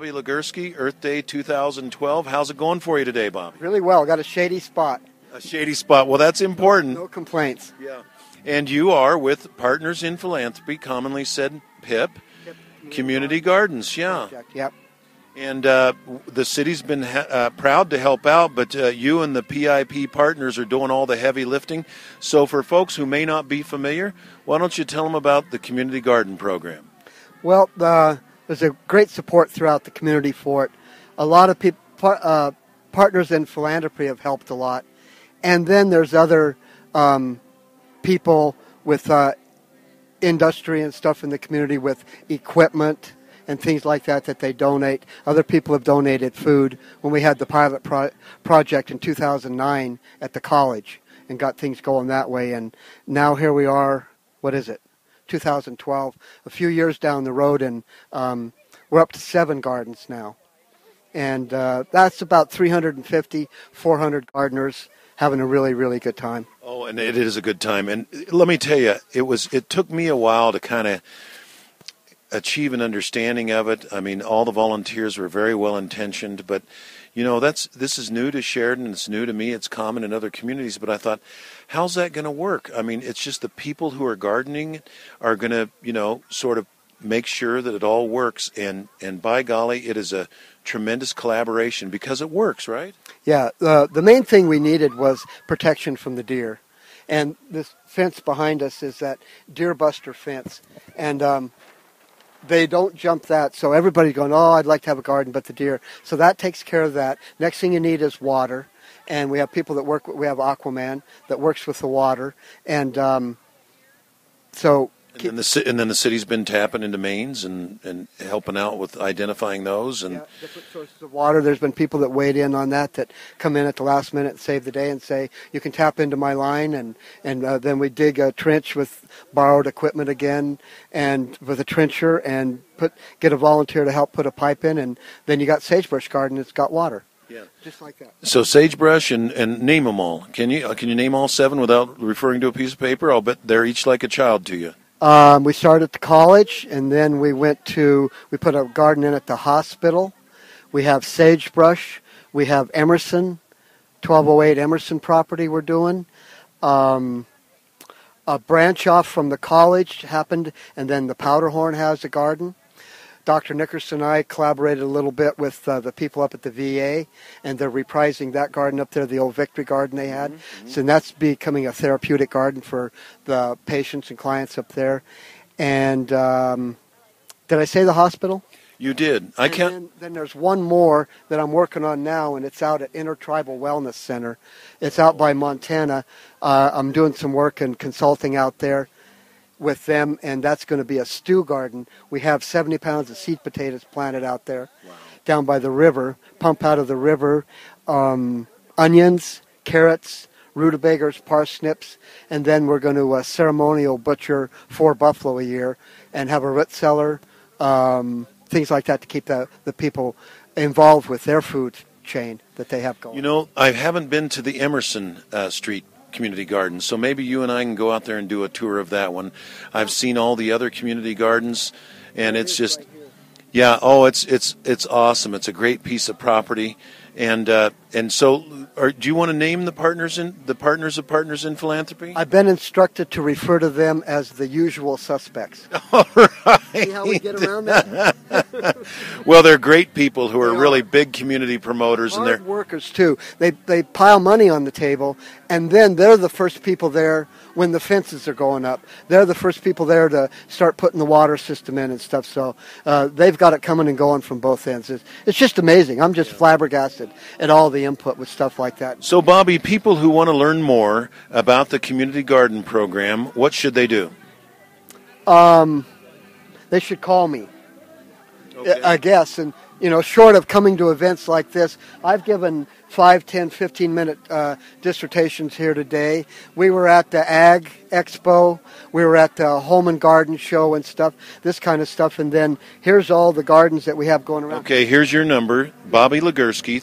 Bobby Legerski, Earth Day 2012. How's it going for you today, Bobby? Really well. Got a shady spot. A shady spot. Well, that's important. No complaints. Yeah. And you are with Partners in Philanthropy, commonly said PIP, Community Gardens. Yeah. Project. Yep. And the city's been proud to help out, but you and the PIP partners are doing all the heavy lifting. So for folks who may not be familiar, why don't you tell them about the Community Garden Program? Well, there's a great support throughout the community for it. A lot of people, Partners in Philanthropy have helped a lot. And then there's other people with industry and stuff in the community with equipment and things like that they donate. Other people have donated food when we had the pilot project in 2009 at the college and got things going that way. And now here we are, 2012, a few years down the road, and we're up to 7 gardens now. And that's about 350, 400 gardeners having a really, really good time. Oh, and it is a good time. And let me tell you, it took me a while to kind of achieve an understanding of it. I mean, all the volunteers were very well intentioned, but you know, this is new to Sheridan, it's new to me, it's common in other communities, but I thought, how's that going to work? I mean, it's just the people who are gardening are going to, you know, sort of make sure that it all works, and by golly, it is a tremendous collaboration because it works, right? Yeah, the main thing we needed was protection from the deer. And this fence behind us is that deer buster fence. And they don't jump that, so everybody's going, oh, I'd like to have a garden, but the deer. So that takes care of that. Next thing you need is water. And we have people that work, we have Aquaman that works with the water. And so... And then the city's been tapping into mains and helping out with identifying those. And yeah, different sources of water. There's been people that weighed in on that come in at the last minute and save the day and say, you can tap into my line. And then we dig a trench with borrowed equipment again and with a trencher and get a volunteer to help put a pipe in. And then you got sagebrush garden that's got water. Yeah, just like that. So sagebrush and name them all. Can you name all 7 without referring to a piece of paper? I'll bet they're each like a child to you. We started at the college, and then we put a garden in at the hospital. We have sagebrush. We have Emerson, 1208 Emerson property we're doing. A branch off from the college happened, and then the Powderhorn has a garden. Dr. Nickerson and I collaborated a little bit with the people up at the VA, and they're reprising that garden up there, the old Victory Garden they had. Mm-hmm. So that's becoming a therapeutic garden for the patients and clients up there. And did I say the hospital? You did. Then there's one more that I'm working on now, and it's out at Intertribal Wellness Center. It's out by Montana. I'm doing some work and consulting out there with them, and that's going to be a stew garden. We have 70 pounds of seed potatoes planted out there. Wow. Down by the river, pump out of the river, onions, carrots, rutabagas, parsnips, and then we're going to ceremonial butcher 4 buffalo a year and have a root cellar, things like that to keep the people involved with their food chain that they have going. You know, I haven't been to the Emerson Street Community Gardens, so maybe you and I can go out there and do a tour of that one. I've seen all the other community gardens, and it's just, right, yeah, oh, it's awesome. It's a great piece of property, and so, do you want to name the partners of Partners in Philanthropy? I've been instructed to refer to them as the usual suspects. All right. See how we get around that? Well, they're great people who are really big community promoters, hard and they're workers too. They pile money on the table, and then they're the first people there when the fences are going up. They're the first people there to start putting the water system in and stuff. So they've got it coming and going from both ends. It's just amazing. I'm just flabbergasted at all the input with stuff like that. So, Bobby, people who want to learn more about the Community Garden Program, what should they do? They should call me, okay. I guess. And, you know, short of coming to events like this, I've given 5, 10, 15-minute dissertations here today. We were at the Ag Expo. We were at the Home and Garden Show and stuff, this kind of stuff. And then here's all the gardens that we have going around. Okay, here's your number, Bobby Legerski,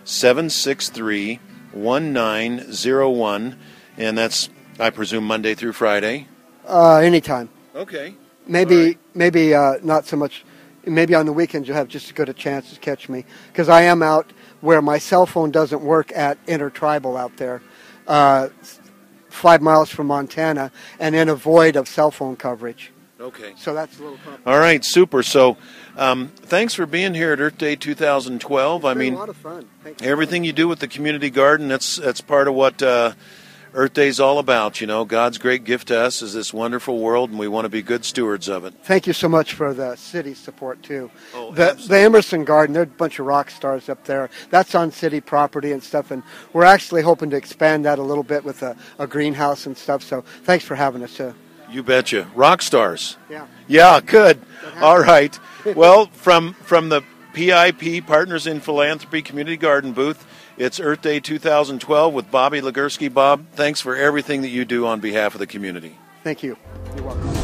307-763-1901. And that's, I presume, Monday through Friday? Anytime. Okay. Maybe not so much maybe on the weekends you'll have just as good a chance to catch me, because I am out where my cell phone doesn't work at Intertribal out there, 5 miles from Montana, and in a void of cell phone coverage. Okay. So that's a little complicated. All right, super. So thanks for being here at Earth Day 2012. It's been a lot of fun. Thank you. Everything you do with the community garden, that's part of what Earth Day is all about. You know, God's great gift to us is this wonderful world, and we want to be good stewards of it. Thank you so much for the city's support, too. Oh, the Emerson Garden, there are a bunch of rock stars up there. That's on city property and stuff, and we're actually hoping to expand that a little bit with a greenhouse and stuff, so thanks for having us, too. You betcha. Rock stars. Yeah. Yeah, good. All right. Well, from the PIP, Partners in Philanthropy Community Garden booth, it's Earth Day 2012 with Boby Legerski. Bob, thanks for everything that you do on behalf of the community. Thank you. You're welcome.